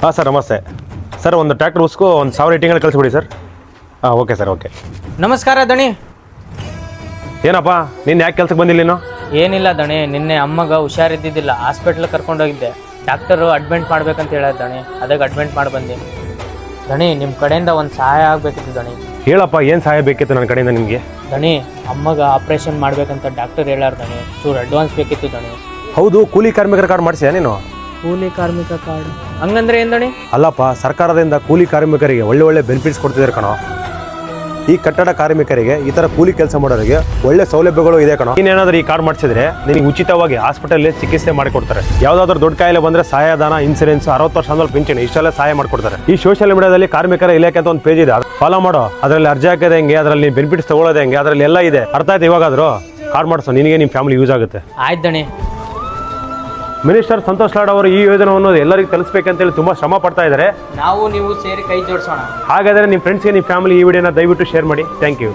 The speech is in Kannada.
ಹಾಂ ಸರ್ ನಮಸ್ತೆ ಸರ್, ಒಂದು ಟ್ರ್ಯಾಕ್ಟರ್ ಉಸ್ಕು ಒಂದು 1000 ರೇಟಿಂಗಲ್ಲಿ ಕಳಿಸ್ಬಿಡಿ ಸರ್. ಹಾಂ ಓಕೆ ಸರ್, ಓಕೆ. ನಮಸ್ಕಾರ ದಣಿ. ಏನಪ್ಪ ನೀನು ಯಾಕೆ ಕೆಲ್ಸಕ್ಕೆ ಬಂದಿಲ್ಲ ನೀನು? ಏನಿಲ್ಲ ದಣಿ, ನಿನ್ನೆ ಅಮ್ಮಗ ಹುಷಾರಿದ್ದಿದ್ದಿಲ್ಲ, ಹಾಸ್ಪಿಟ್ಲಿಗೆ ಕರ್ಕೊಂಡೋಗಿದ್ದೆ. ಡಾಕ್ಟರು ಅಡ್ಮಿಟ್ ಮಾಡ್ಬೇಕಂತ ಹೇಳೋದು ದಣಿ, ಅದಕ್ಕೆ ಅಡ್ಮಿಟ್ ಮಾಡಿ ಬಂದೆ. ದಣಿ, ನಿಮ್ಮ ಕಡೆಯಿಂದ ಒಂದು ಸಹಾಯ ಆಗಬೇಕಿತ್ತು ದಣಿ. ಹೇಳಪ್ಪ, ಏನು ಸಹಾಯ ಬೇಕಿತ್ತು ನನ್ನ ಕಡೆಯಿಂದ ನಿಮಗೆ? ದಣಿ, ಅಮ್ಮಗ ಆಪ್ರೇಷನ್ ಮಾಡ್ಬೇಕಂತ ಡಾಕ್ಟರ್ ಹೇಳಾರ ದಣಿ, ಚೂರು ಅಡ್ವಾನ್ಸ್ ಬೇಕಿತ್ತು ದಣಿ. ಹೌದು, ಕೂಲಿ ಕಾರ್ಮಿಕರ ಕಾರ್ಡ್ ಮಾಡಿಸಿಯಾ ನೀನು? ಕೂಲಿ ಕಾರ್ಮಿಕ ಕಾರ್ಡ್ ಹಂಗಂದ್ರೆ ಏನು ದಣಿ? ಅಲ್ಲಪ್ಪ, ಸರ್ಕಾರದಿಂದ ಕೂಲಿ ಕಾರ್ಮಿಕರಿಗೆ ಒಳ್ಳೆ ಬೆನಿಫಿಟ್ಸ್ ಕೊಡ್ತಿದ್ದಾರೆ ಕಣೋ. ಈ ಕಟ್ಟಡ ಕಾರ್ಮಿಕರಿಗೆ, ಈ ಥರ ಕೂಲಿ ಕೆಲಸ ಮಾಡೋರಿಗೆ ಒಳ್ಳೆ ಸೌಲಭ್ಯಗಳು ಇದೆ ಕಣೋ. ನೀನೇನಾದ್ರೂ ಈ ಕಾರ್ಡ್ ಮಾಡಿಸಿದ್ರೆ ನಿನಗೆ ಉಚಿತವಾಗಿ ಹಾಸ್ಪಿಟಲ್ ಚಿಕಿತ್ಸೆ ಮಾಡಿಕೊಡ್ತಾರೆ. ಯಾವುದಾದ್ರೂ ದೊಡ್ಡ ಕಾಯಿಲೆ ಬಂದರೆ ಸಹಾಯಧನ, ಇನ್ಸೂರೆನ್ಸ್, 60 ವರ್ಷ ಆದ್ಮೇಲೆ ಪಿಂಚಣಿ, ಇಷ್ಟೆಲ್ಲ ಸಹಾಯ ಮಾಡಿಕೊಡ್ತಾರೆ. ಈ ಸೋಷಿಯಲ್ ಮೀಡಿಯಾದಲ್ಲಿ ಕಾರ್ಮಿಕರ ಇಲಾಖೆ ಅಂತ ಒಂದು ಪೇಜ್ ಇದೆ, ಫಾಲೋ ಮಾಡೋ. ಅದರಲ್ಲಿ ಅರ್ಜಿ ಹಾಕೋದು ಹೆಂಗೆ, ಅದರಲ್ಲಿ ಬೆನಿಫಿಟ್ಸ್ ತಗೊಳ್ಳೋದು ಹೆಂಗೆ, ಅದರಲ್ಲಿ ಎಲ್ಲ ಇದೆ. ಅರ್ಥ ಆಯ್ತು? ಇವಾಗಾದರೂ ಕಾರ್ಡ್ ಮಾಡಿಸೋ, ನಿನಗೆ ನಿಮ್ಮ ಫ್ಯಾಮಿಲಿ ಯೂಸ್ ಆಗುತ್ತೆ. ಆಯ್ತು ದಣಿ. ಮಿನಿಸ್ಟರ್ ಸಂತೋಷ್ ಲಾಡ್ ಅವರು ಈ ಯೋಜನೆಯನ್ನು ಎಲ್ಲರಿಗೂ ತಲುಪಿಸಬೇಕಂತೇಳಿ ತುಂಬ ಶ್ರಮ ಪಡ್ತಾ ಇದ್ದಾರೆ. ನಾವು ನೀವು ಸೇರಿ ಕೈ ಜೋಡಿಸೋಣ. ಹಾಗಾದರೆ ನಿಮ್ಮ ಫ್ರೆಂಡ್ಸ್ಗೆ, ನಿಮ್ಮ ಫ್ಯಾಮಿಲಿ ಈ ವಿಡಿಯೋನ ದಯವಿಟ್ಟು ಶೇರ್ ಮಾಡಿ. Thank you.